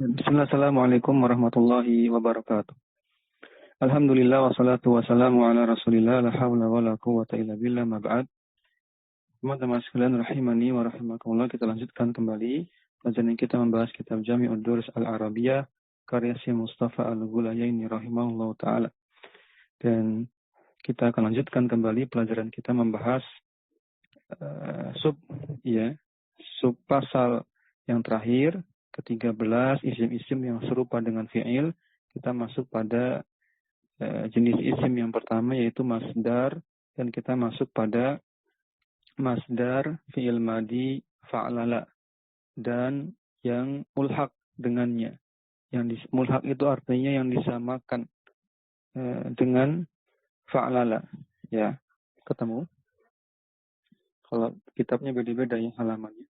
Bismillah, assalamualaikum warahmatullahi wabarakatuh. Alhamdulillah wassalatu wassalamu ala rasulillah la hawla wa la quwwata illa billah ma ba'd. Teman-teman sekalian rahimani wa rahimakumullah, kita lanjutkan kembali pelajaran kita membahas kitab Jami'ud Durus Al-Arabiyah karya Syekh Mustafa Al-Ghulayaini rahimahullah taala. Dan kita akan lanjutkan kembali pelajaran kita membahas sub pasal yang terakhir ke-13 isim-isim yang serupa dengan fi'il. Kita masuk pada jenis isim yang pertama yaitu masdar, dan kita masuk pada masdar fi'il madi fa'lala dan yang mulhaq dengannya. Yang mulhaq itu artinya yang disamakan dengan fa'lala. Ya, ketemu? Kalau kitabnya beda-beda ya halamannya.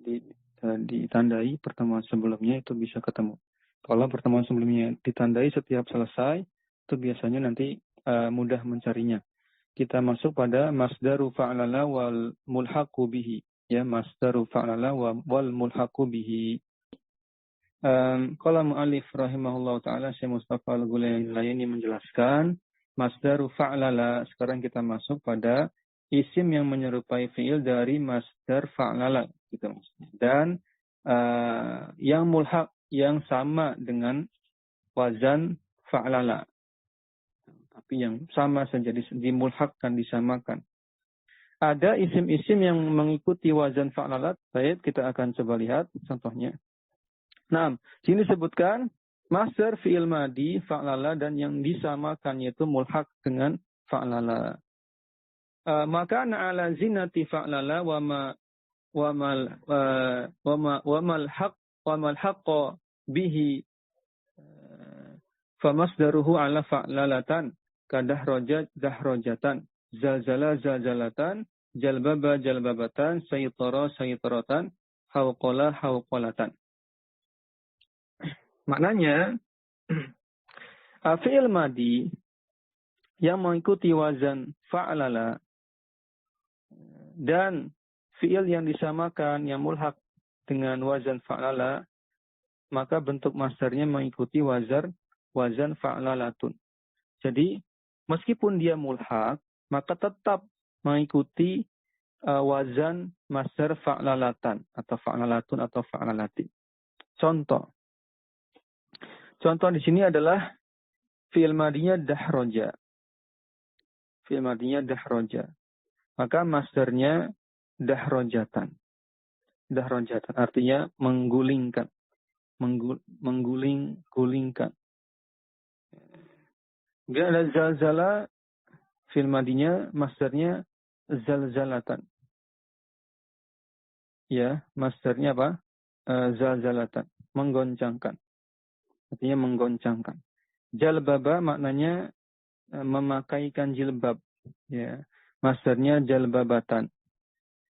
Jadi ditandai pertemuan sebelumnya itu bisa ketemu. Kalau pertemuan sebelumnya ditandai setiap selesai, itu biasanya nanti mudah mencarinya. Kita masuk pada masdaru fa'lala wal mulhaqu bihi. Ya, masdaru fa'lala wal mulhaqu bihi. Qala mu'allif rahimahullah ta'ala Syekh Mustafa Al-Ghulayaini menjelaskan masdaru fa'lala. Sekarang kita masuk pada isim yang menyerupai fi'il dari masdar fa'lala. Gitu. Dan yang mulhaq yang sama dengan wazan fa'lala. Tapi yang sama saja dimulhaqkan, disamakan. Ada isim-isim yang mengikuti wazan fa'lala. Baik, kita akan coba lihat contohnya. Nah, sini disebutkan masdar fi'il madi fa'lala dan yang disamakan yaitu mulhaq dengan fa'lala. Maka ala zinati fa'lala wa mal haqqa bihi famasdaruhu ala fa'lalatan dahrojatan zalzalatan jalbabatan saytaratan hauqalatan. Maknanya fi'il madi yang mengikuti wazan fa'lala dan fi'il yang disamakan yang mulhaq dengan wazan fa'lala, maka bentuk masdarnya mengikuti wazan fa'lalatun. Jadi meskipun dia mulhaq, maka tetap mengikuti wazan masdar fa'lalatan atau fa'lalatun atau fa'lalati. Contoh di sini adalah fi'il madinya dahroja. Fi'il madinya dahroja. Maka masdarnya dahrojatan. Dahrojatan artinya menggulingkan. Menggulingkan. Kemudian ada zalzala, fi'il madinya masdarnya zalzalatan. Ya, masdarnya apa? Zalzalatan, menggoncangkan. Artinya menggoncangkan. Jalbaba maknanya memakaikan jilbab. Ya, masdarnya jalbabatan.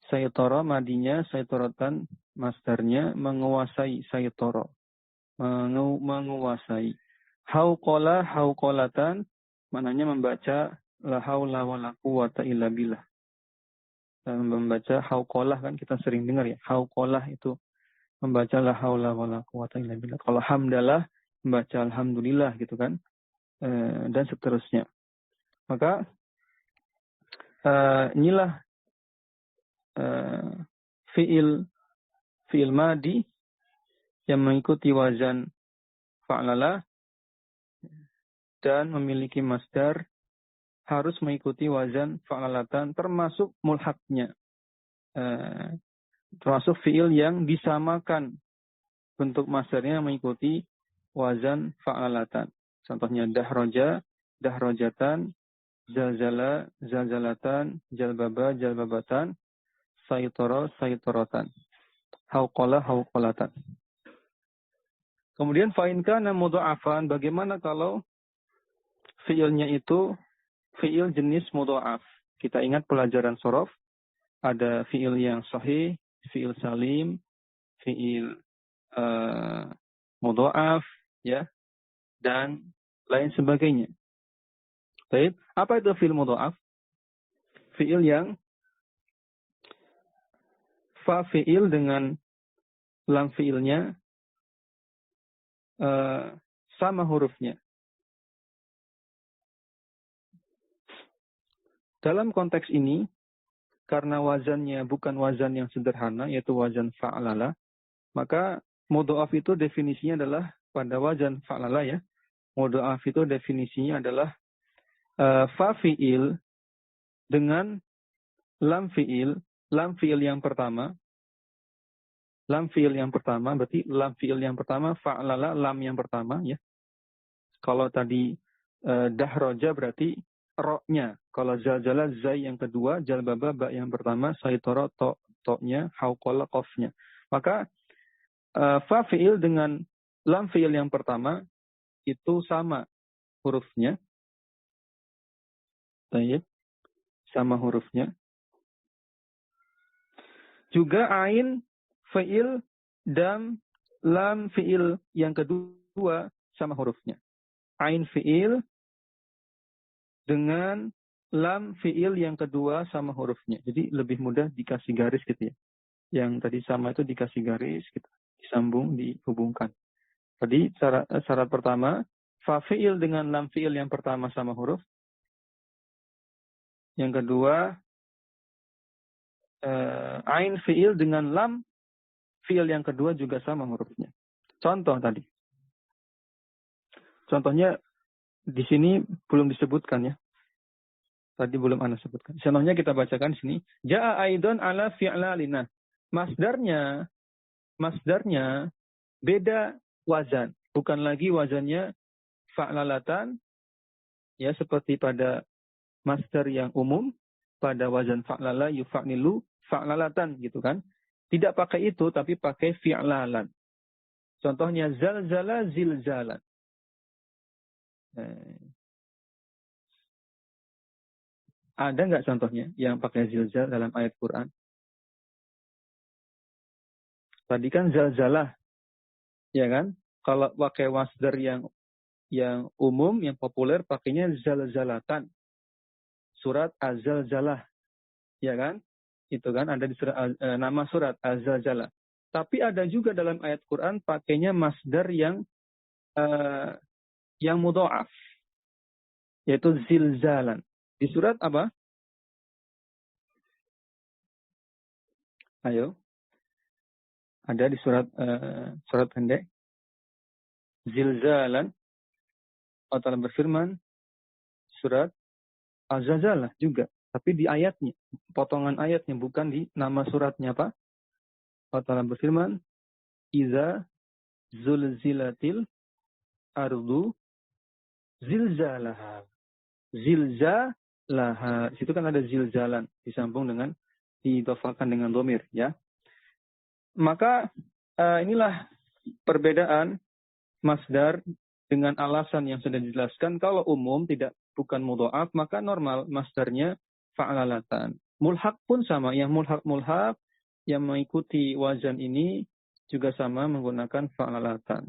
Saytara madinya saytaratan, masdarnya menguasai saytara. Menguasai. Hauqalatan maknanya membaca la haula wala quwwata illa billah. Membaca hauqalah kan kita sering dengar ya. Hauqalah itu membaca la haula wala quwwata illa billah. Kalau hamdalah membaca alhamdulillah gitu kan. Dan seterusnya. Maka inilah fi'il madi yang mengikuti wazan fa'lala dan memiliki masdar harus mengikuti wazan fa'lalatan termasuk mulhaqnya. Termasuk fi'il yang disamakan bentuk masdarnya mengikuti wazan fa'lalatan. Contohnya dahroja, dahrojatan, zalzalatan, jalbabatan, saytaratan, hauqalatan. Kemudian fa'in kana mudha'afan, bagaimana kalau fi'ilnya itu fi'il jenis mudha'af? Kita ingat pelajaran shorof, ada fi'il yang sahih, fi'il salim, fi'il mudha'af, ya, dan lain sebagainya. Baik, apa itu fi'il mudha'af? Fi'il yang fa fi'il dengan lam fi'ilnya sama hurufnya. Dalam konteks ini, karena wazannya bukan wazan yang sederhana, yaitu wazan fa'lala, maka mudha'af itu definisinya adalah pada wazan fa'lala ya. Mudha'af itu definisinya adalah fa fi'il dengan lam fi'il yang pertama, berarti lam fi'il yang pertama, fa'lala lam yang pertama ya. Kalau tadi dahroja berarti ro-nya. Kalau zalzala zai yang kedua, jalbaba ba yang pertama, saitoro to-nya, hauqala qafnya. Maka fa fi'il dengan lam fi'il yang pertama itu sama hurufnya. Baik. Sama hurufnya. Juga ain fi'il dan lam fi'il yang kedua sama hurufnya. Ain fi'il dengan lam fi'il yang kedua sama hurufnya. Jadi lebih mudah dikasih garis gitu ya. Yang tadi sama itu dikasih garis, gitu. Disambung, dihubungkan. Tadi syarat pertama, fa fi'il dengan lam fi'il yang pertama sama huruf. Yang kedua, ain fi'il dengan lam fi'il yang kedua juga sama hurufnya. Contoh tadi. Contohnya di sini belum disebutkan ya. Tadi belum Anda sebutkan. Contohnya kita bacakan di sini. Ja'a aidon ala fi'lalina. Masdarnya beda wazan. Bukan lagi wazannya fa'lalatan. Ya, seperti pada masdar yang umum. Pada wazan fa'lala yufa'nilu fa'lalatan gitu kan. Tidak pakai itu, tapi pakai fi'lalan. Contohnya zalzala zilzalan. Ada nggak contohnya yang pakai zilzal dalam ayat Quran? Tadi kan zalzalah, ya kan? Kalau pakai masdar yang umum, yang populer, pakainya zalzalatan. Surat Az-Zalzalah, ya kan? Itu kan ada di surat, nama surat Az-Zalzalah. Tapi ada juga dalam ayat Quran pakainya masdar yang mudha'af, yaitu zilzalan. Di surat apa? Ayo. Ada di surat pendek. Zilzalan. Allah Ta'ala berfirman. Surat Az-Zalzalah juga. Tapi di ayatnya. Potongan ayatnya. Bukan di nama suratnya Pak. Allah Ta'ala berfirman. Iza zulzilatil ardu zilzalaha. Zilzalaha. Di situ kan ada zilzalan. Disambung dengan. Diidhafakan dengan dhamir. Ya. Maka inilah perbedaan masdar dengan alasan yang sudah dijelaskan. Kalau umum bukan mudha'af, maka normal masdarnya fa'lalatan. Mulhaq pun sama, yang mulhaq yang mengikuti wazan ini juga sama menggunakan fa'lalatan.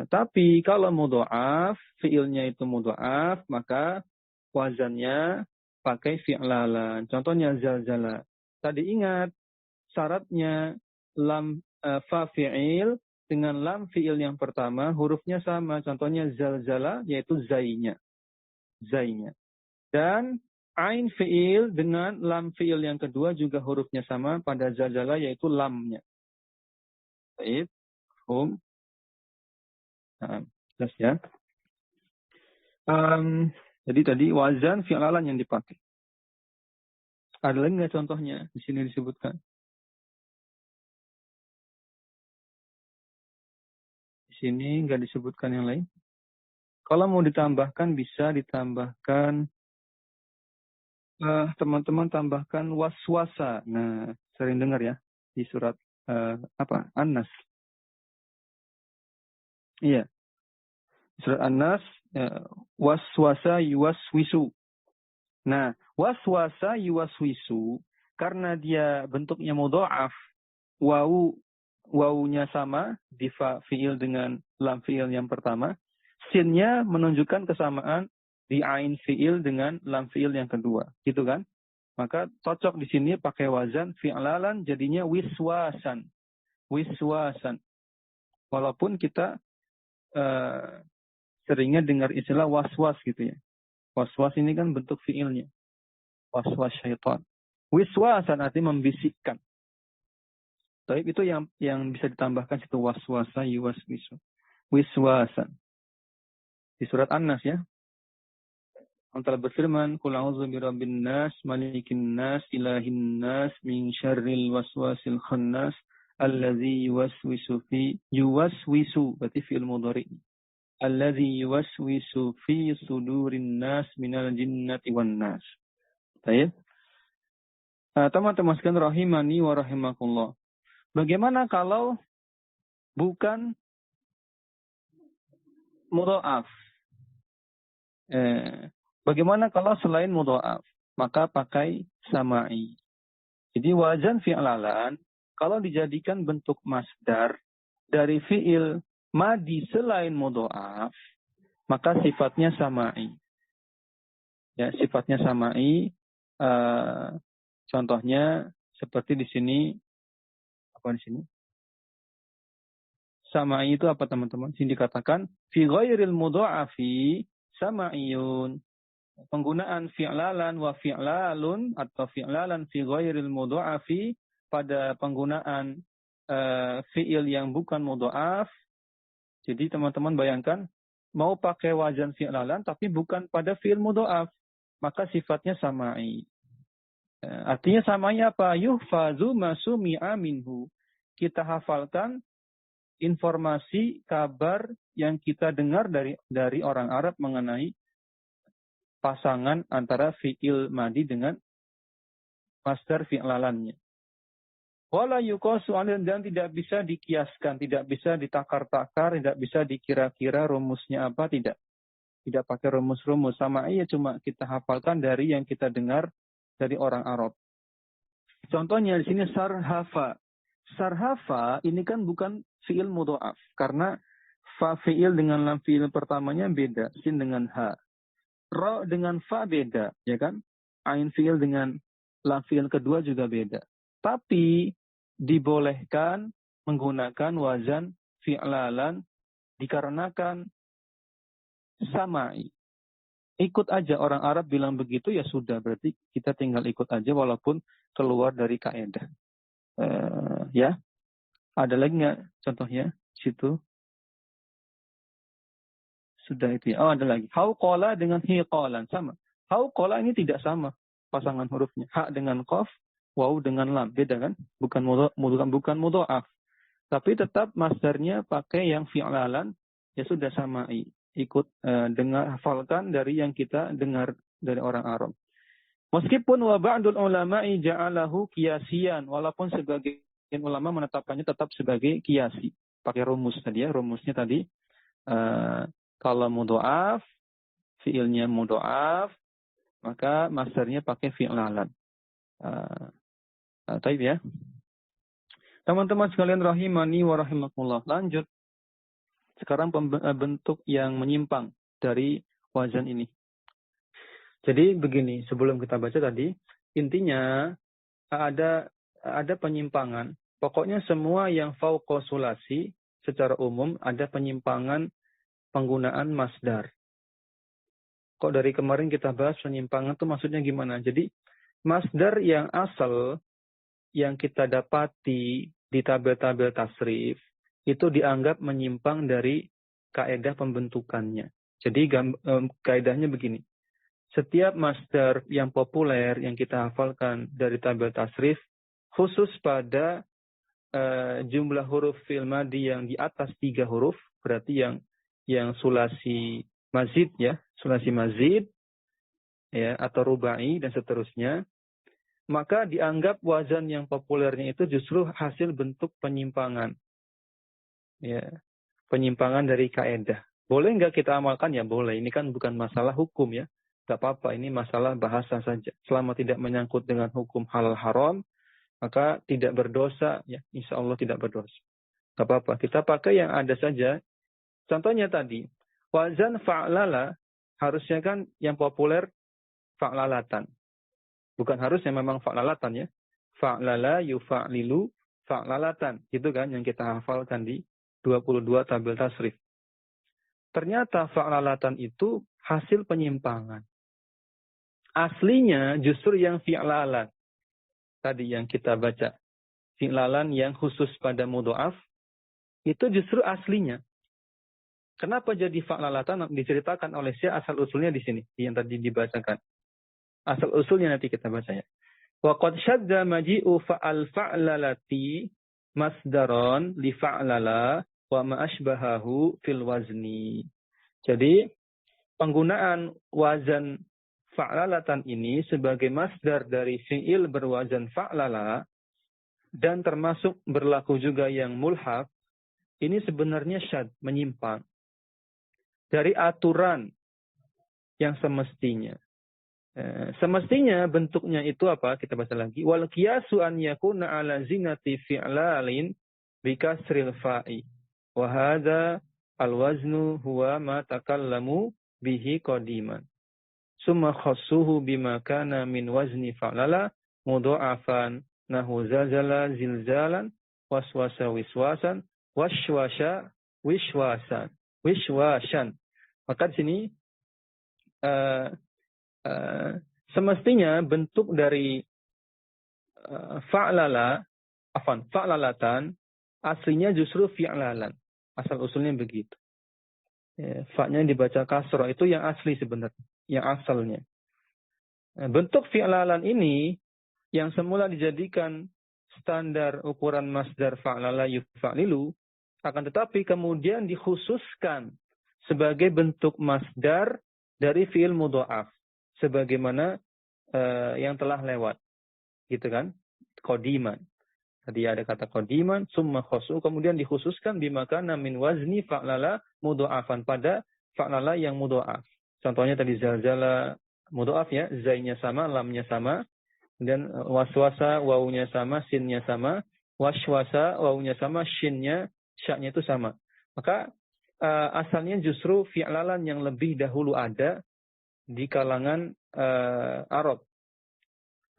Tapi kalau mudha'af, fi'ilnya itu mudha'af, maka wazannya pakai fi'lalan. Contohnya zalzala. Tadi ingat syaratnya lam fa fi'il dengan lam fi'il yang pertama hurufnya sama. Contohnya zalzala yaitu zainya. Dan ain fi'il dengan lam fi'il yang kedua juga hurufnya sama pada zalzala yaitu lamnya. Baik. Nah, jelas ya. Jadi tadi wazan fi'lalan yang dipakai. Ada lagi nggak contohnya? Di sini disebutkan. Sini nggak disebutkan yang lain. Kalau mau ditambahkan bisa ditambahkan teman-teman tambahkan waswasa. Nah, sering dengar ya di surat An-Nas. Iya. Surat An-Nas waswasa yuwaswisu. Nah, waswasa yuwaswisu karena dia bentuknya mudha'af, wawunya sama di fi'il dengan lam fi'il yang pertama, sinnya menunjukkan kesamaan di ain fi'il dengan lam fi'il yang kedua, gitu kan? Maka cocok di sini pakai wazan fi'lalan jadinya wiswasan. Walaupun kita seringnya dengar istilah was-was gitu ya. Was-was ini kan bentuk fiilnya. Was-was syaitan. Wiswasan artinya membisikkan. Tapi itu yang bisa ditambahkan situ was-wasa yuwaswisu. Wiswasan. Di surat An-Nas ya. Allah Ta'ala berfirman, "Qul a'udzu birabbin nas, malikin nas, ilahin nas, min syarril waswasil khannas, allazi yuwaswisu, berarti fi'il mudhari. Allazi yuwaswisu fi sudurin nas minal jinnati wan nas." Baik. Teman-teman sekalian rahimani wa rahimakumullah. Bagaimana kalau bukan mudha'af? Bagaimana kalau selain mudha'af? Maka pakai sama'i. Jadi wazan fi'lalan kalau dijadikan bentuk masdar dari fi'il madi selain mudha'af, maka sifatnya sama'i. Ya, sifatnya sama'i. Contohnya seperti di sini. Apa di sini? Sama'i itu apa teman-teman? Sini dikatakan fi ghairil mudha'afi sama'iyun. Penggunaan fi'lalan wa fi'lalun atau fi'lalan fi ghairil mudha'afi pada penggunaan fi'il yang bukan mudha'af. Jadi teman-teman bayangkan mau pakai wazan fi'lalan tapi bukan pada fi'il mudha'af, maka sifatnya sama'i. Artinya sama'i apa? Yuhfazu ma sumi'a minhu. Kita hafalkan informasi kabar yang kita dengar dari orang Arab mengenai pasangan antara fi'il madi dengan masdar fi'lalannya. Wala yuqasu dan tidak bisa dikiaskan, tidak bisa ditakar-takar, tidak bisa dikira-kira rumusnya apa, tidak. Tidak pakai rumus-rumus. Sama aja cuma kita hafalkan dari yang kita dengar dari orang Arab. Contohnya di sini sarhafa. Sarhafa ini kan bukan fi'il mudha'af karena fa fi'il dengan lam fi'il pertamanya beda, sin dengan ha. Ro dengan fa beda, ya kan? Ain fi'il dengan lam fi'il kedua juga beda. Tapi dibolehkan menggunakan wazan fi'lalan dikarenakan sama'i. Ikut aja orang Arab bilang begitu ya sudah, berarti kita tinggal ikut aja walaupun keluar dari kaidah. Ya, ada lagi nggak contohnya situ? Sudah itu ya. Oh, ada lagi. Hauqala dengan hiqalan sama. Hauqala ini tidak sama pasangan hurufnya. Ha dengan qaf, waw dengan lam. Beda kan? Bukan mudha'af. Tapi tetap masdarnya pakai yang fi'lalan, ya sudah sama'i. Ikut dengar, hafalkan dari yang kita dengar dari orang Arab. Meskipun wa ba'dul ulama'i ja'alahu qiyasiyan, walaupun sebagian ulama menetapkannya tetap sebagai qiyasi. Pakai rumus tadi ya, rumusnya tadi kalau mudha'af, fi'ilnya mudha'af, maka masdarnya pakai fi'lalan. Taib ya. Teman-teman sekalian rahimani wa rahimakumullah. Lanjut. Sekarang bentuk yang menyimpang dari wazan ini. Jadi begini, sebelum kita baca tadi, intinya ada penyimpangan. Pokoknya semua yang fauqa sulasi secara umum ada penyimpangan penggunaan masdar. Kok dari kemarin kita bahas penyimpangan itu maksudnya gimana? Jadi masdar yang asal yang kita dapati di tabel-tabel tasrif itu dianggap menyimpang dari kaidah pembentukannya. Jadi kaidahnya begini. Setiap masdar yang populer yang kita hafalkan dari tabel tasrif khusus pada jumlah huruf fi'il madi yang di atas 3 huruf, berarti yang sulasi mazid ya, sulasi mazid ya atau rubai dan seterusnya, maka dianggap wazan yang populernya itu justru hasil bentuk penyimpangan. Ya, penyimpangan dari kaidah. Boleh nggak kita amalkan? Ya boleh. Ini kan bukan masalah hukum ya. Nggak apa-apa, ini masalah bahasa saja. Selama tidak menyangkut dengan hukum halal haram, maka tidak berdosa ya, insya Allah tidak berdosa. Nggak apa-apa, kita pakai yang ada saja. Contohnya tadi, wazan fa'lala, harusnya kan yang populer fa'lalatan. Bukan harusnya memang fa'lalatan ya. Fa'lala yufa'lilu fa'lalatan. Itu kan yang kita hafalkan di 22 tabel tasrif. ternyata fa'lalatan itu hasil penyimpangan. Aslinya justru yang fi'lalan. Tadi yang kita baca. Fi'lalan yang khusus pada mudha'af, itu justru aslinya. Kenapa jadi fa'lalatan? Diceritakan oleh Syekh asal usulnya di sini. Yang tadi dibacakan. Asal usulnya nanti kita baca ya. Wa qad syadda maji'u fa'al fa'lalati masdaron li fa'lala wa ma asbahahu fil wazni. Jadi penggunaan wazan fa'lalatan ini sebagai masdar dari fi'il berwazan fa'lala dan termasuk berlaku juga yang mulhaq, ini sebenarnya syad, menyimpang dari aturan yang semestinya. Semestinya bentuknya itu apa? Kita baca lagi. Wal qiyasu an yakuna ala zinati fi'lalin bi kasril fa'i. Wa hadza al waznu huwa ma takallamu bihi qadiman. Summa khassuhu bima kana min wazni fa'lala mudha'afan nahu zalzala zilzalan waswasa wiswasan washwasha wishwasan. Maka di sini semestinya bentuk dari fa'lalatan aslinya justru fi'lalan. Asal usulnya begitu. Fa-nya dibaca kasroh itu yang asli sebenarnya, yang asalnya. Bentuk fi'lalan ini yang semula dijadikan standar ukuran masdar fa'lala yufa'lilu, akan tetapi kemudian dikhususkan sebagai bentuk masdar dari fi'il mudha'af. Sebagaimana yang telah lewat, gitu kan? Qadiman. Tadi ada kata qadiman, summa khosu, kemudian dikhususkan bimakana min wazni fa'lala mudha'afan, pada fa'lala yang mudha'af. Contohnya tadi zalzala mudha'af ya, zainya sama, lamnya sama, dan waswasa wawunya sama, sinnya sama, washwasa wawunya sama, shinnya, syaknya itu sama. Maka asalnya justru fi'lalan yang lebih dahulu ada di kalangan Arab.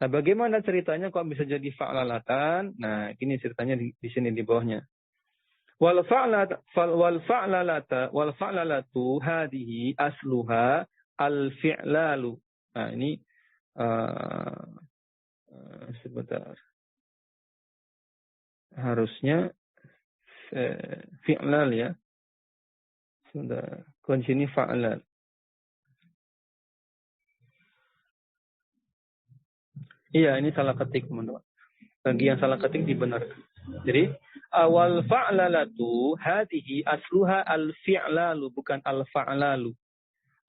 Nah, bagaimana ceritanya kok bisa jadi fa'lalatan? Nah, ini ceritanya di sini di bawahnya. Wal fa'lalatu hadhihi asluha al fi'lalu. Nah, ini sebentar. Harusnya fi'lal ya. Sudah, kunci ini fa'lal. Iya, ini salah ketik, teman-teman. Bagi yang salah ketik dibenarkan. Jadi, awal fa'lalatu hadihi asluha al-fi'lalu, bukan al-fa'lalu.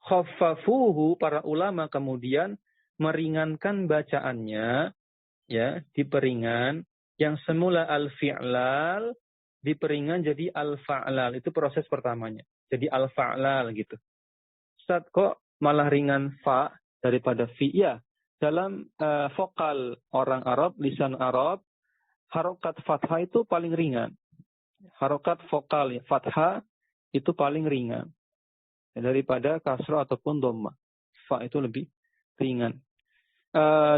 Khaffafuhu, para ulama kemudian meringankan bacaannya, ya, diperingan. Yang semula al-fi'lal, diperingan jadi al-fa'lal. Itu proses pertamanya. Jadi al-fa'lal gitu. Ustaz, kok malah ringan fa daripada fi? Ya. Dalam vokal orang Arab, lisan Arab, harokat fathah itu paling ringan. Harokat vokal fathah itu paling ringan daripada kasroh ataupun dhamma. Fa itu lebih ringan.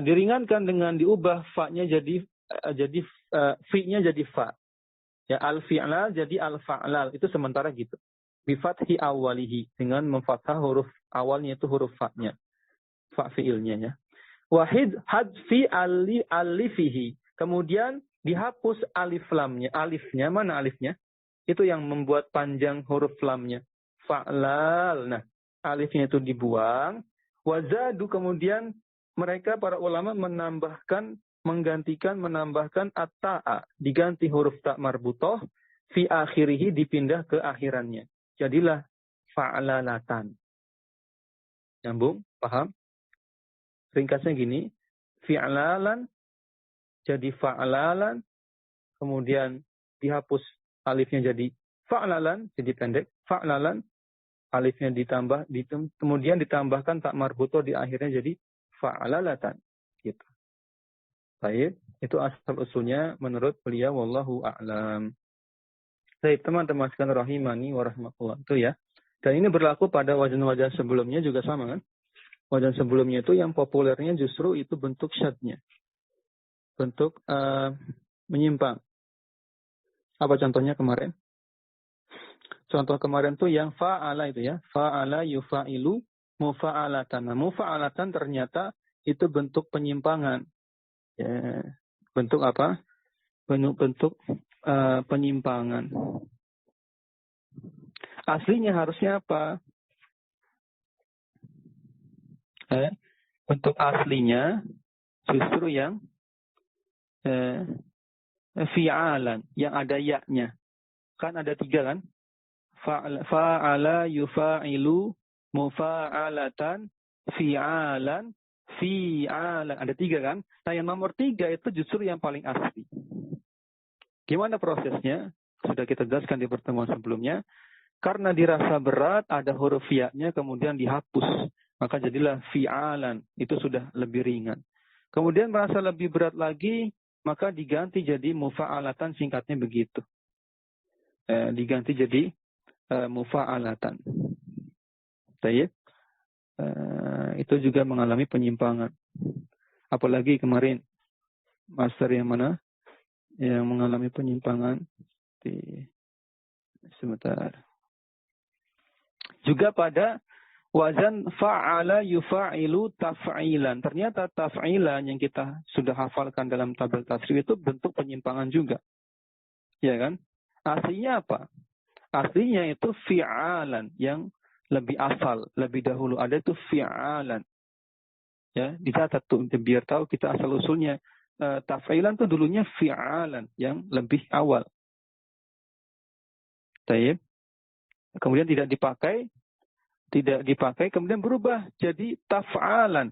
Diringankan dengan diubah fa-nya jadi fi-nya jadi fa. Ya, al-fi'lal jadi al-fa'lal. Itu sementara gitu. Bi fathi awalihi, dengan memfathah huruf awalnya itu huruf fa-nya. Fa fi'ilnya ya. Wahid hadfi alifihi. Kemudian dihapus alif lamnya. Alifnya, mana alifnya? Itu yang membuat panjang huruf lamnya. Fa'lal. Nah, alifnya itu dibuang. Wazadu, kemudian mereka para ulama menambahkan at-ta'a. Diganti huruf ta' marbutoh. Fi akhirihi, dipindah ke akhirannya. Jadilah fa'lalatan. Nyambung? Paham? Ringkasnya gini, fi'lalan jadi fa'lalan, kemudian dihapus alifnya jadi fa'lalan, jadi pendek, fa'lalan, alifnya kemudian ditambahkan tak marbuto di akhirnya jadi fa'lalatan. Gitu. Baik, itu asal usulnya menurut beliau, wallahu a'lam. Baik, teman-teman sekalian rahimani wa rahmatullah. Itu ya. Dan ini berlaku pada wazan-wazan sebelumnya juga sama kan? Wazan sebelumnya itu yang populernya justru itu bentuk syadnya. Bentuk menyimpang. Apa contohnya kemarin? Contoh kemarin tuh yang fa'ala itu ya. Fa'ala yufa'ilu mufa'alatan. Nah, mufa'alatan ternyata itu bentuk penyimpangan. Ya, bentuk apa? Bentuk penyimpangan. Aslinya harusnya apa? Bentuk aslinya justru yang fi'alan, yang ada ya-nya. Kan ada 3 kan? Fa'ala yufa'ilu mufa'alatan fi'alan fi'alan. Ada 3 kan? Nah yang nomor 3 itu justru yang paling asli. Gimana prosesnya? Sudah kita jelaskan di pertemuan sebelumnya. Karena dirasa berat, ada huruf ya-nya kemudian dihapus. Maka jadilah fi'alan. Itu sudah lebih ringan. Kemudian merasa lebih berat lagi, maka diganti jadi mufa'alatan, singkatnya begitu. Diganti jadi mufa'alatan. Baik. Itu juga mengalami penyimpangan. Apalagi kemarin, master yang mana? Yang mengalami penyimpangan. Sebentar. Juga pada wazan fa'ala yufa'ilu taf'ilan. Ternyata taf'ilan yang kita sudah hafalkan dalam tabel tasrif itu bentuk penyimpangan juga. Ya kan? Aslinya apa? Aslinya itu fi'alan yang lebih asal, lebih dahulu. Ada itu fi'alan. Ya, dicatat tuh biar tahu kita asal usulnya. Taf'ilan itu dulunya fi'alan yang lebih awal. Taib. Kemudian tidak dipakai, kemudian berubah jadi taf'alan.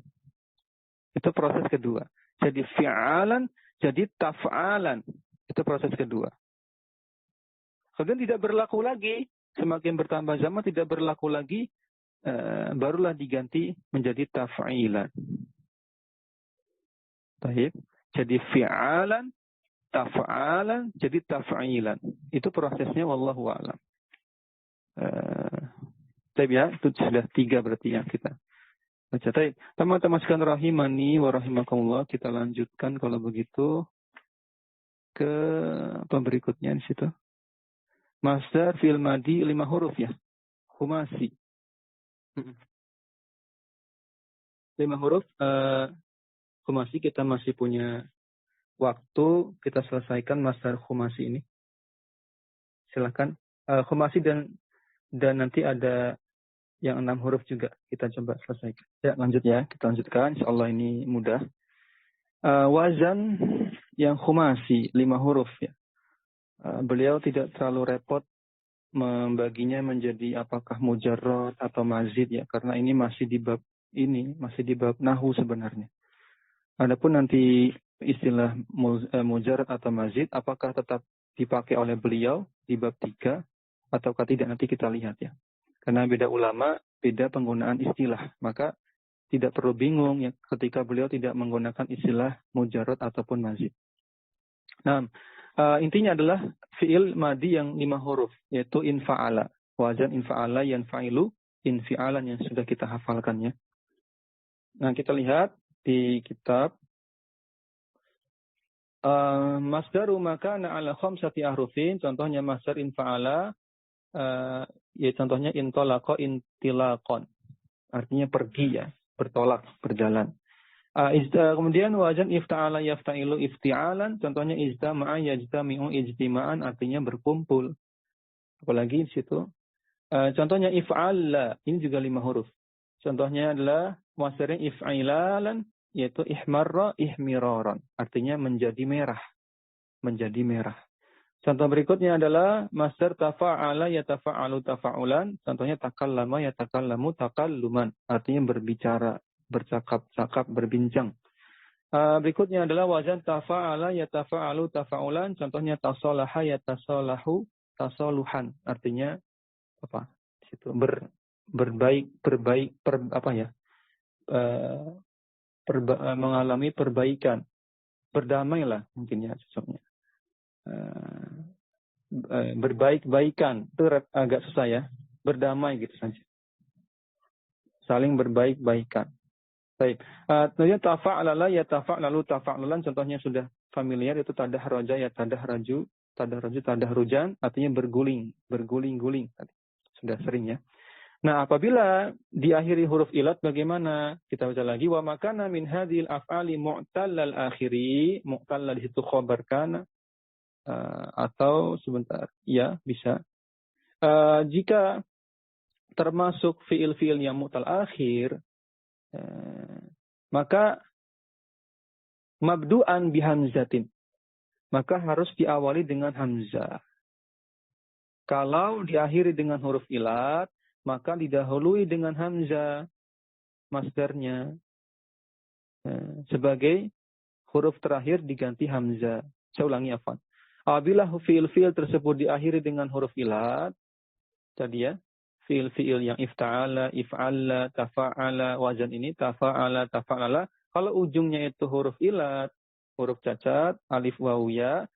Itu proses kedua. Jadi fi'alan, jadi taf'alan. Itu proses kedua. Kemudian tidak berlaku lagi. Semakin bertambah zaman tidak berlaku lagi. Barulah diganti menjadi taf'ilan. Baik. Jadi fi'alan, taf'alan, jadi taf'ilan. Itu prosesnya wallahu a'lam. Tapi ya, itu sudah 3 berarti yang kita baca. Teman-teman sekalian rahimani wa rahimakumullah, kita lanjutkan kalau begitu ke berikutnya di situ. Masdar fi'il madi 5 huruf ya. Khumasi. 5 huruf khumasi, kita masih punya waktu, kita selesaikan masdar khumasi ini. Silakan. Khumasi dan nanti ada yang 6 huruf juga kita coba selesaikan. Ya, lanjut ya. Kita lanjutkan. Insyaallah ini mudah. Wazan yang khumasi 5 huruf ya. Beliau tidak terlalu repot membaginya menjadi apakah mujarrad atau mazid ya, karena ini masih di bab nahwu sebenarnya. Adapun nanti istilah mujarrad atau mazid apakah tetap dipakai oleh beliau di bab 3 ataukah tidak, nanti kita lihat ya. Karena beda ulama, beda penggunaan istilah. Maka tidak perlu bingung ya ketika beliau tidak menggunakan istilah mujarrad ataupun mazid. Nah, intinya adalah fi'il madi yang 5 huruf, yaitu infa'ala. Wazan infa'ala yanfa'ilu, infi'alan yang sudah kita hafalkan ya. Nah, kita lihat di kitab. Masdaru makana ala khamsati ahrufin, contohnya masdar infa'ala, ya contohnya intolaqa intilaqan, artinya pergi ya, bertolak, berjalan. Kemudian wazan ifta'ala yafta'ilu ifti'alan, contohnya ijtama'a yajtami'u ijtima'an, artinya berkumpul. Apalagi di situ. Contohnya if'alla, ini juga 5 huruf. Contohnya adalah masdarnya if'ilalan, yaitu ihmarra ihmiraran, artinya menjadi merah, menjadi merah. Contoh berikutnya adalah masdar tafa'ala yatafa'alu tafa'ulan. Contohnya takallama yatakallamu takalluman. Artinya berbicara, bercakap-cakap, berbincang. Berikutnya adalah wazan tafa'ala yatafa'alu tafa'ulan. Contohnya tasolaha yatasolahu tasoluhan. Artinya apa? Situ mengalami perbaikan. Berdamailah mungkin ya cocoknya. Berbaik-baikan itu agak susah ya, berdamai gitu saja, saling berbaik-baikan. Baik. Kemudian tafa'lala ya tafa'lalu tafa'lulan, contohnya sudah familiar, itu tadahrraja ya tadahrraju tadarujan artinya berguling-guling. Sudah sering ya. Nah, apabila diakhiri huruf ilat bagaimana? Kita baca lagi, wa makana min hadhil af'ali mu'tallal akhiri. Mu'tallal di situ khabar kana, atau sebentar, ya bisa. Jika termasuk fiil-fiil yang mu'tal akhir, maka mabdu'an bihamzatin, maka harus diawali dengan hamzah. Kalau diakhiri dengan huruf ilat, maka didahului dengan hamzah masdarnya. Sebagai huruf terakhir diganti hamzah. Saya ulangi afwan. Apabila fiil-fiil tersebut diakhiri dengan huruf ilat, tadi ya, fiil-fiil yang ifta'ala, if'alla, tafa'ala, wazan ini tafa'ala, tafa'ala. Kalau ujungnya itu huruf ilat, huruf cacat, alif waw ya,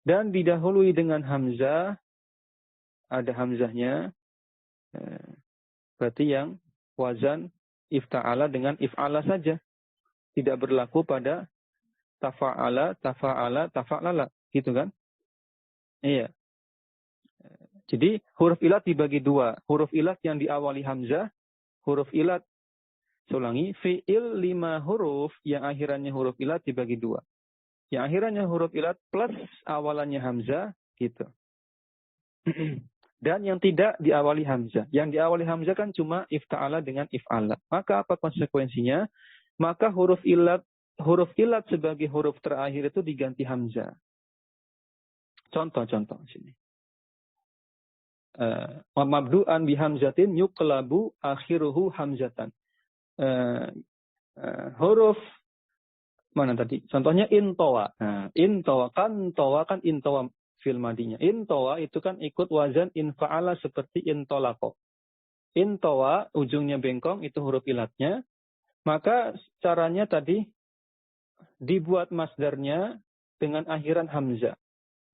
dan didahului dengan hamzah, ada hamzahnya, berarti yang wazan ifta'ala dengan if'ala saja. Tidak berlaku pada tafa'ala, tafa'ala, tafa'lala. Gitu kan? Iya. Jadi huruf ilat dibagi dua. Huruf ilat yang diawali hamzah, huruf ilat, saya ulangi, fi'il 5 huruf yang akhirannya huruf ilat dibagi dua. Yang akhirannya huruf ilat plus awalannya hamzah, gitu. Dan yang tidak diawali hamzah. Yang diawali hamzah kan cuma ifta'ala dengan if'ala. Maka apa konsekuensinya? Maka huruf ilat sebagai huruf terakhir itu diganti hamzah. Contoh sini. Mabdu'an bihamzatin yuqlabu akhiruhu hamzatan. Huruf mana tadi? Contohnya intowa. Intowa kan intowa fil madinya. Intowa itu kan ikut wazan infa'ala seperti intolako. Intowa ujungnya bengkong itu huruf ilatnya. Maka caranya tadi dibuat masdarnya dengan akhiran hamzah.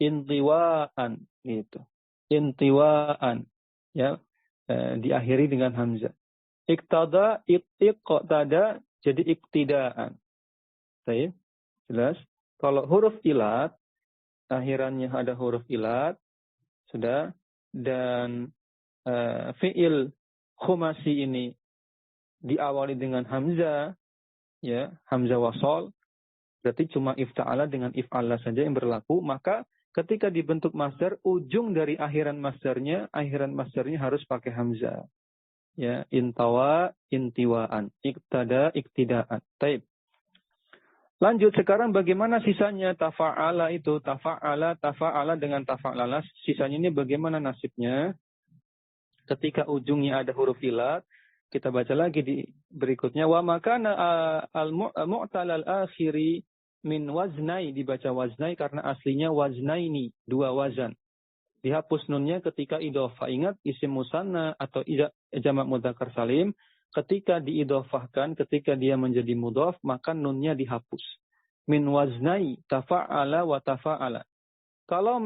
Intiwaan gitu. Intiwaan ya, diakhiri dengan hamzah. Iktada, iqtada jadi iktidaan. Baik, jelas. Kalau huruf ilat akhirannya ada huruf ilat sudah, dan fiil khumasi ini diawali dengan hamzah ya, hamzah wasol, berarti cuma ifta'ala dengan if'ala saja yang berlaku. Maka ketika dibentuk masdar, ujung dari akhiran masdarnya harus pakai hamzah. Ya, intawa, intiwaan, iktada, iktidaan. Taib. Lanjut sekarang bagaimana sisanya tafa'ala itu, tafa'ala dengan tafa'lala. Sisanya ini bagaimana nasibnya? Ketika ujungnya ada huruf ilat, kita baca lagi di berikutnya. Wa makana al-mu'tal al-akhiri min waznai, dibaca waznai karena aslinya waznaini, 2 wazan. Dihapus nunnya ketika idhofah. Ingat isim musanna atau jamak mudzakkar salim, ketika diidhofahkan, ketika dia menjadi mudhaf, maka nunnya dihapus. Min waznai tafa'ala wa tafa'ala. Kalau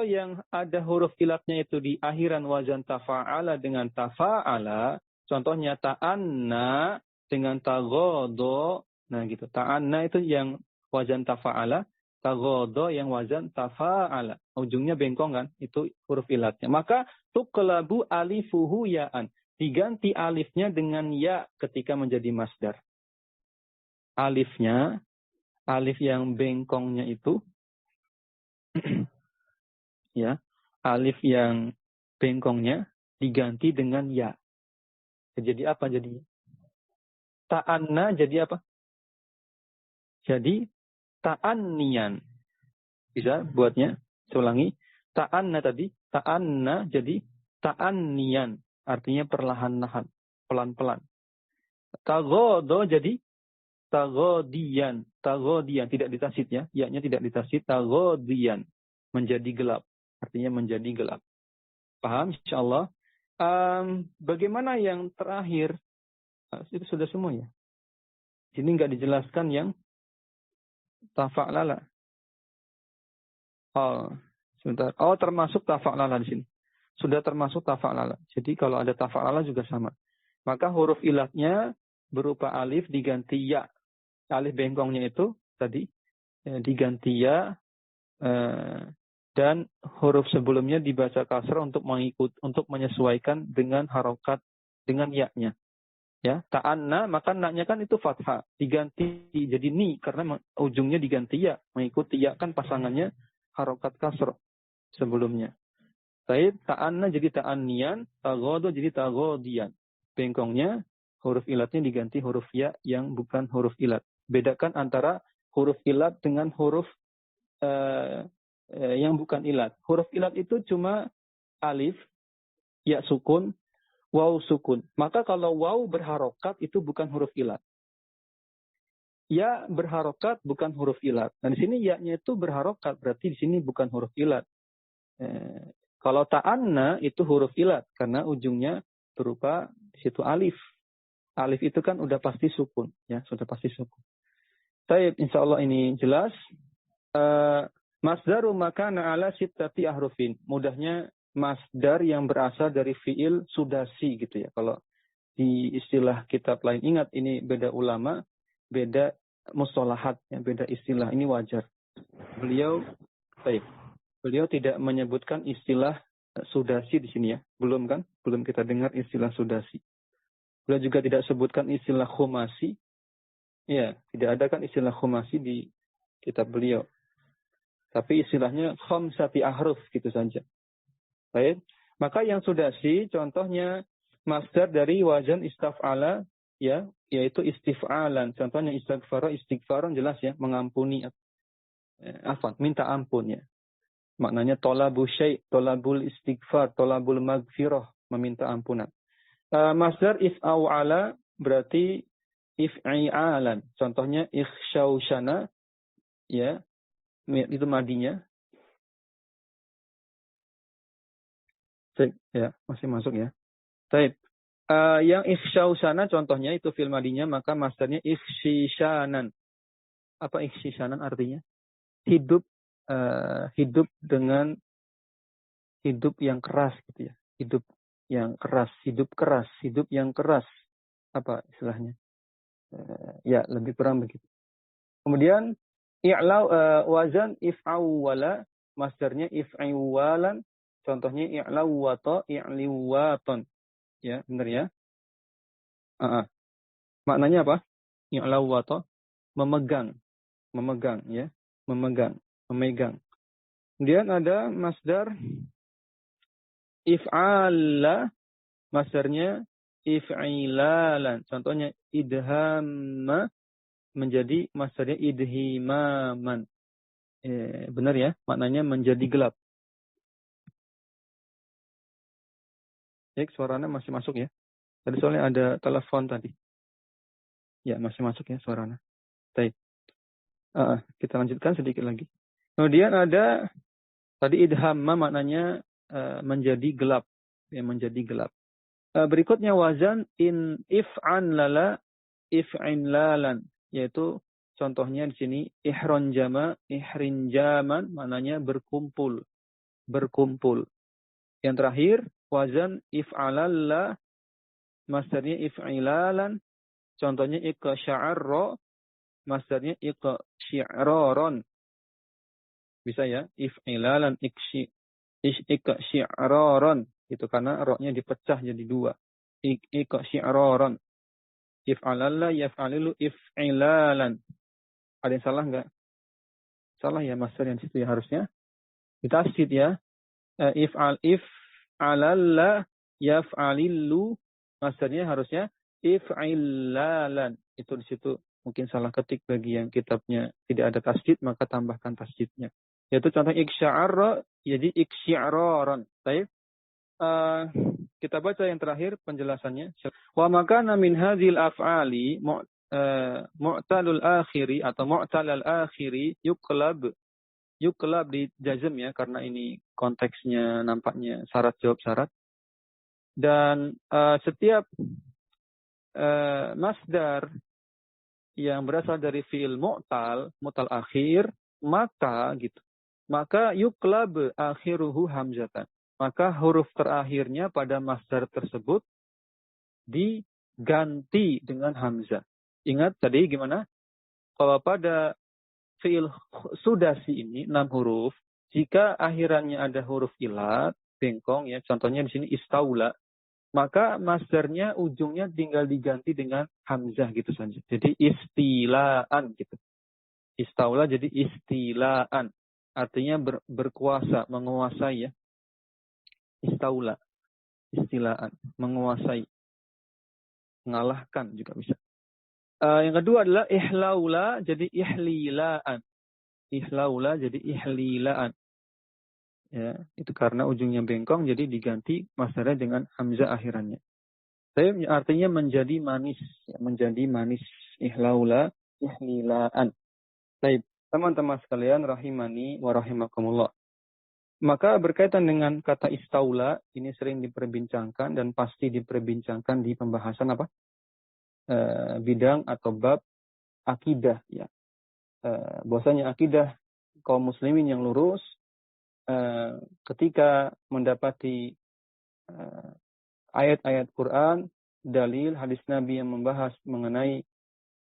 yang ada huruf ilatnya itu di akhiran wazan tafa'ala dengan tafa'ala, contohnya ta'anna dengan tagodo, nah gitu. Ta'anna itu yang wazan tafa'ala, tagodo yang wazan tafa'ala. Ujungnya bengkong kan, itu huruf ilatnya. Maka tuqlabu alifuhu ya'an. Diganti alifnya dengan ya ketika menjadi masdar. Alifnya, alif yang bengkongnya itu, ya, alif yang bengkongnya diganti dengan ya. Jadi apa jadinya? Ta'anna jadi apa? Jadi ta'anniyan. Bisa buatnya? Saya ulangi. Ta'anna tadi, ta'anna jadi ta'anniyan. Artinya perlahan-lahan, pelan-pelan. Tagodo jadi tagodiyan. Tagodiyan, tidak ditasid ya. Ya-nya tidak ditasid. Tagodiyan. Menjadi gelap. Artinya menjadi gelap. Paham insyaallah? Bagaimana yang terakhir? Itu sudah semua ya. Sini nggak dijelaskan yang tafa'lala. Oh, sebentar. Oh, termasuk tafa'lala di sini. Sudah termasuk tafa'lala. Jadi kalau ada tafa'lala juga sama. Maka huruf ilatnya berupa alif diganti ya. Alif bengkongnya itu tadi diganti ya dan huruf sebelumnya dibaca kasrah untuk menyesuaikan dengan harokat dengan ya-nya. Ya, ta'anna, maka na-nya kan itu fathah, diganti jadi ni karena ujungnya diganti ya, mengikuti ya kan pasangannya harokat kasrah sebelumnya. Baik, ta'anna jadi ta'annian, tagodo jadi tagodian. Bengkongnya huruf ilatnya diganti huruf ya yang bukan huruf ilat. Bedakan antara huruf ilat dengan huruf yang bukan ilat. Huruf ilat itu cuma alif, ya sukun, waw sukun. Maka kalau waw berharokat itu bukan huruf ilat. Ya berharokat bukan huruf ilat. Nah di sini ya-nya itu berharokat, berarti di sini bukan huruf ilat. Kalau ta'anna itu huruf ilat karena ujungnya berupa di situ alif. Alif itu kan udah pasti sukun, ya sudah pasti sukun. Baik, insyaallah ini jelas. Masdaru makana ala sittati ahrufin. Mudahnya masdar yang berasal dari fiil sudasi gitu ya. Kalau di istilah kitab lain, ingat ini beda ulama, beda mustalahat, ya, beda istilah. Ini wajar. Beliau tidak menyebutkan istilah sudasi di sini ya. Belum kan? Belum kita dengar istilah sudasi. Beliau juga tidak sebutkan istilah khumasi. Ya, tidak ada kan istilah khumasi di kitab beliau. Tapi istilahnya khamsati ahruf gitu saja. Baik. Maka yang sudasi contohnya masdar dari wazan istaf'ala ya, yaitu istif'alan. Contohnya istighfaran jelas ya, mengampuni minta ampun ya. Maknanya tolabu syai', tolabul istighfar, tolabul magfirah, meminta ampunan. Masdar if'au'ala berarti if'i'alan. Contohnya ikhsyaushana ya, itu madinya. Cek ya, masih masuk ya. Baik. Yang ikhsyaushana contohnya itu fil madinya, maka masdarnya ikhsishanan. Apa ikhsishanan artinya? Hidup dengan hidup yang keras gitu ya. Hidup yang keras, hidup yang keras. Apa istilahnya? Ya, lebih kurang begitu. Kemudian wazan if'awwala, masdarnya if'iwalan, contohnya i'lawwata, i'liwaton. Ya, benar ya? Maknanya apa? I'lawwata, memegang ya, memegang. Kemudian ada masdar if'ala, masdarnya if'ilalan. Contohnya idhamma menjadi masdarnya idhimaman. Benar ya? Maknanya menjadi gelap. Ya, suaranya masih masuk ya? Tadi soalnya ada telepon tadi. Ya, masih masuk ya suaranya. Baik. Kita lanjutkan sedikit lagi. Kemudian ada tadi idhamma maknanya menjadi gelap. Ya, menjadi gelap. Berikutnya wazan if'an lala if'inlalan, yaitu contohnya di sini ihrinjaman maknanya berkumpul. Yang terakhir wazan if'alalla, masdarnya if'ilalan, contohnya iqsya'arra, masdarnya iqsyi'raron. Bisa ya, if'ilalan iqsyi'raron. Itu karena roknya dipecah jadi dua. Iqsyi'raron. If'alalla yaf'alilu if'ilalan. Ada yang salah enggak? Salah ya, masdar yang situ ya harusnya. Ditasydid ya. If'alalla yaf'alilu, masdarnya harusnya if'ilalan. Itu di situ mungkin salah ketik bagi yang kitabnya tidak ada tasydid, maka tambahkan tasydidnya. Yaitu contoh iqsya'arra jadi iqsyi'raron. Baik. Kita baca yang terakhir penjelasannya. Wa makana min hadzal af'ali mu'talul akhiri atau mu'talal akhiri yuqlab di jazm ya, karena ini konteksnya nampaknya syarat jawab syarat. Dan setiap masdar yang berasal dari fiil mu'tal akhir, maka yuqlab akhiruhu hamzatan. Maka huruf terakhirnya pada masdar tersebut diganti dengan hamzah. Ingat tadi gimana? Kalau pada fi'il sudasi ini 6 huruf, jika akhirannya ada huruf ilat, bengkong ya, contohnya di sini istaula, maka masdarnya ujungnya tinggal diganti dengan hamzah gitu saja. Jadi istilaan gitu. Istaula jadi istilaan. Artinya berkuasa, menguasai ya. Istaula, istilaan, menguasai, mengalahkan juga bisa. Yang kedua adalah ihlaula jadi ihlilaan. Ihlaula jadi ihlilaan. Ya, itu karena ujungnya bengkong jadi diganti masdarnya dengan hamzah akhirannya. Tapi artinya menjadi manis, ya, menjadi manis. Ihlaula ihlilaan. Baik, teman-teman sekalian rahimani wa rahimakumullah. Maka berkaitan dengan kata istaula, ini sering diperbincangkan dan pasti diperbincangkan di pembahasan apa? Bidang atau bab akidah. Ya. Bahwasanya akidah kaum muslimin yang lurus, ketika mendapati ayat-ayat Quran, dalil hadis Nabi yang membahas mengenai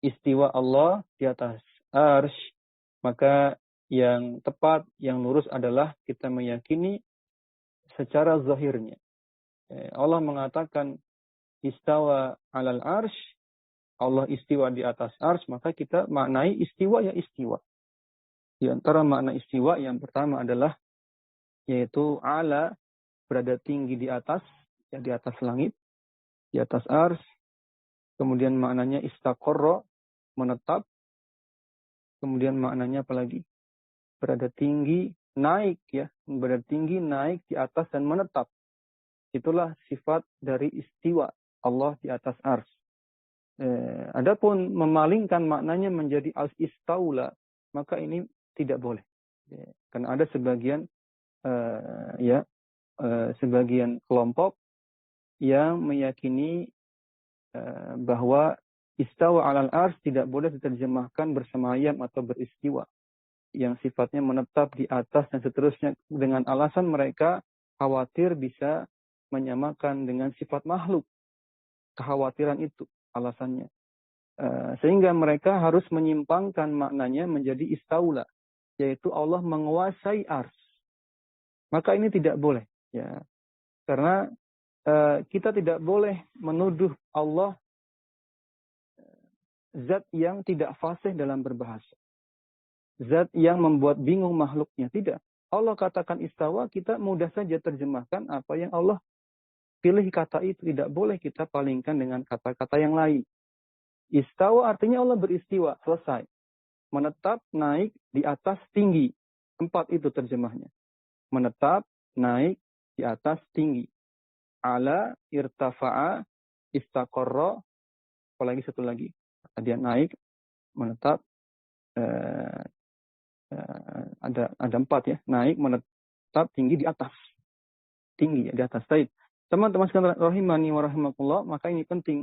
istiwa Allah di atas arsy, maka yang tepat, yang lurus adalah kita meyakini secara zahirnya. Allah mengatakan istawa alal arsy, Allah istiwa di atas arsy, maka kita maknai istiwa ya istiwa. Di antara makna istiwa yang pertama adalah yaitu ala, berada tinggi di atas, ya di atas langit, di atas arsy. Kemudian maknanya istaqarra, menetap. Kemudian maknanya apa lagi? Berada tinggi, naik ya, berada tinggi, naik di atas dan menetap. Itulah sifat dari istiwa Allah di atas arsy. Adapun memalingkan maknanya menjadi al-istaula, maka ini tidak boleh. Karena ada sebagian sebagian kelompok yang meyakini bahwa istawa alal arsy tidak boleh diterjemahkan bersemayam atau beristiwa, yang sifatnya menetap di atas dan seterusnya, dengan alasan mereka khawatir bisa menyamakan dengan sifat makhluk. Kekhawatiran itu alasannya. Sehingga mereka harus menyimpangkan maknanya menjadi istaula, yaitu Allah menguasai arsy. Maka ini tidak boleh, ya. Karena kita tidak boleh menuduh Allah zat yang tidak fasih dalam berbahasa. Zat yang membuat bingung makhluknya. Tidak. Allah katakan istawa, kita mudah saja terjemahkan apa yang Allah pilih kata itu. Tidak boleh kita palingkan dengan kata-kata yang lain. Istawa artinya Allah beristiwa. Selesai. Menetap, naik, di atas, tinggi. 4 itu terjemahnya. Menetap, naik, di atas, tinggi. Ala, irtafa'a, istaqarra. Apalagi satu lagi. Dia naik, menetap, ada 4 ya, naik, menetap, tinggi, di atas. Tinggi ya, di atas. Baik. Teman-teman sekalian rahimani wa rahimakumullah, maka ini penting.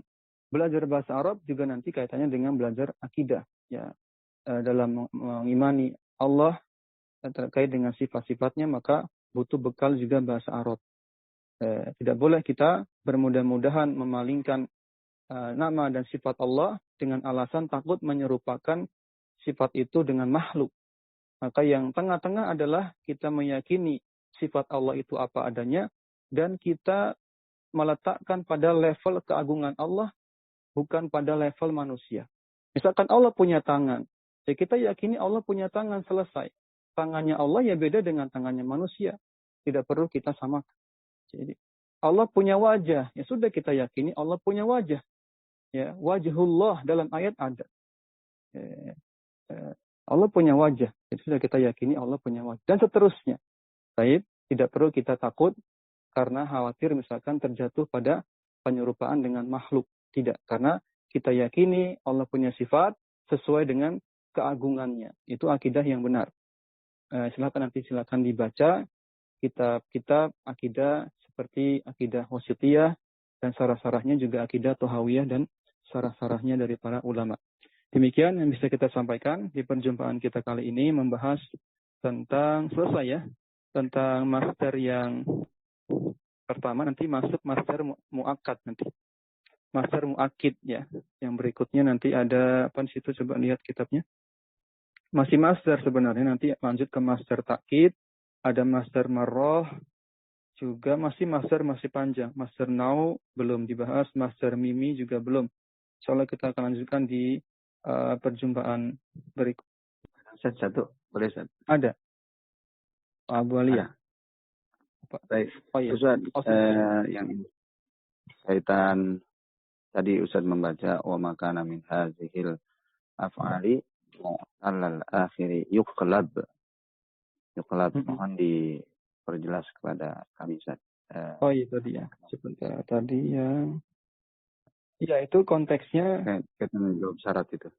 Belajar bahasa Arab juga nanti kaitannya dengan belajar akidah ya. Dalam mengimani Allah terkait dengan sifat-sifatnya, maka butuh bekal juga bahasa Arab. Tidak boleh kita bermudah-mudahan memalingkan nama dan sifat Allah dengan alasan takut menyerupakan sifat itu dengan makhluk. Maka yang tengah-tengah adalah kita meyakini sifat Allah itu apa adanya, dan kita meletakkan pada level keagungan Allah, bukan pada level manusia. Misalkan Allah punya tangan, ya kita yakini Allah punya tangan, selesai. Tangannya Allah ya beda dengan tangannya manusia. Tidak perlu kita samakan. Jadi Allah punya wajah, ya sudah kita yakini Allah punya wajah. Ya, wajhullah dalam ayat ada. Allah punya wajah. Jadi sudah kita yakini Allah punya wajah. Dan seterusnya. Baik, tidak perlu kita takut karena khawatir misalkan terjatuh pada penyerupaan dengan makhluk. Tidak, karena kita yakini Allah punya sifat sesuai dengan keagungannya. Itu akidah yang benar. Silakan dibaca kitab-kitab akidah seperti akidah wasitiyah, dan sarah-sarahnya juga akidah tohawiyah dan sarah-sarahnya dari para ulama. Demikian yang bisa kita sampaikan di perjumpaan kita kali ini, membahas tentang selesai ya, tentang master yang pertama, nanti masuk master muakkad nanti. Master muakkid ya. Yang berikutnya nanti ada apa di situ, coba lihat kitabnya. Masih masdar sebenarnya, nanti lanjut ke masdar takkid, ada masdar marroh, juga masih masdar masih panjang. Masdar nau belum dibahas, masdar mimi juga belum. Insyaallah kita akan lanjutkan di perjumpaan berikut. Satu, boleh Ustaz? Ada. Abu Ali ya? Baik. Oh iya. Ustaz, yang ini kaitan tadi Ustaz membaca wa makana min hazihil af'ali mu'allal akhiri yuqlab. Mohon diperjelas kepada kami Ustaz. Oh iya tadi ya. Sebentar tadi yang iya itu konteksnya kaitan jawab syarat itu.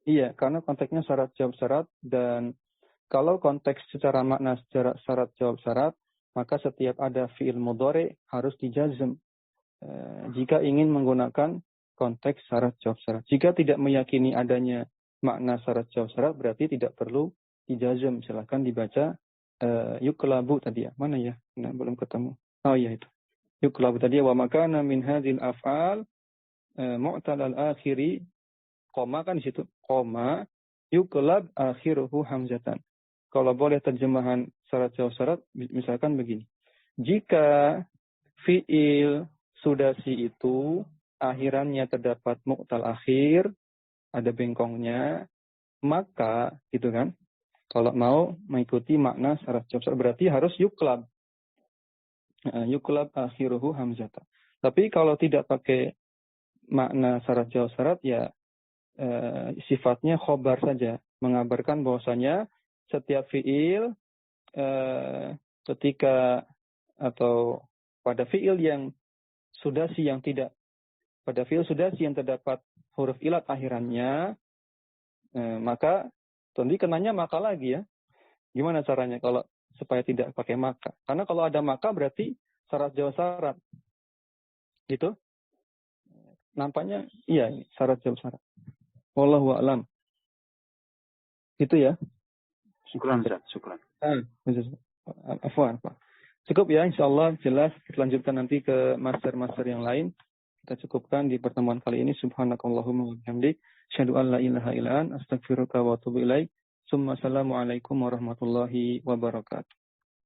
Iya, karena konteksnya syarat jawab syarat, dan kalau konteks secara makna secara syarat jawab syarat, maka setiap ada fi'il mudhari harus dijazm. Jika ingin menggunakan konteks syarat jawab syarat. Jika tidak meyakini adanya makna syarat jawab syarat, berarti tidak perlu dijazm. Silahkan dibaca yuklabu tadi ya. Mana ya? Nah, belum ketemu. Oh iya itu. Yuklabu tadi wa makana min hadzal af'al mu'tal al-akhiri, koma kan di situ, koma yuklab akhiruhu hamzatan. Kalau boleh terjemahan syarat jawab syarat, misalkan begini. Jika fi'il sudasi itu akhirannya terdapat mu'tal akhir, ada bengkongnya, maka gitu kan, kalau mau mengikuti makna syarat jawab syarat berarti harus yuklab. Yuklab akhiruhu hamzatan. Tapi kalau tidak pakai makna syarat jawab syarat, ya sifatnya khobar saja, mengabarkan bahwasanya setiap fiil ketika atau pada fiil yang sudasi yang tidak, pada fiil sudasi yang terdapat huruf ilat akhirannya, maka tentu kenanya maka lagi ya. Gimana caranya kalau supaya tidak pakai maka? Karena kalau ada maka berarti syarat jawab syarat. Gitu. Nampaknya iya syarat jawab syarat. Wallahu a'lam. Itu ya. Syukran Ustaz, syukran. Afwan, Pak. Cukup ya, insyaallah jelas. Kita lanjutkan nanti ke master-master yang lain. Kita cukupkan di pertemuan kali ini. Subhanakallahumma wa bihamdik, asyhadu an la ilaha illa anta, astaghfiruka wa atubu ilaik. Assalamualaikum warahmatullahi wabarakatuh.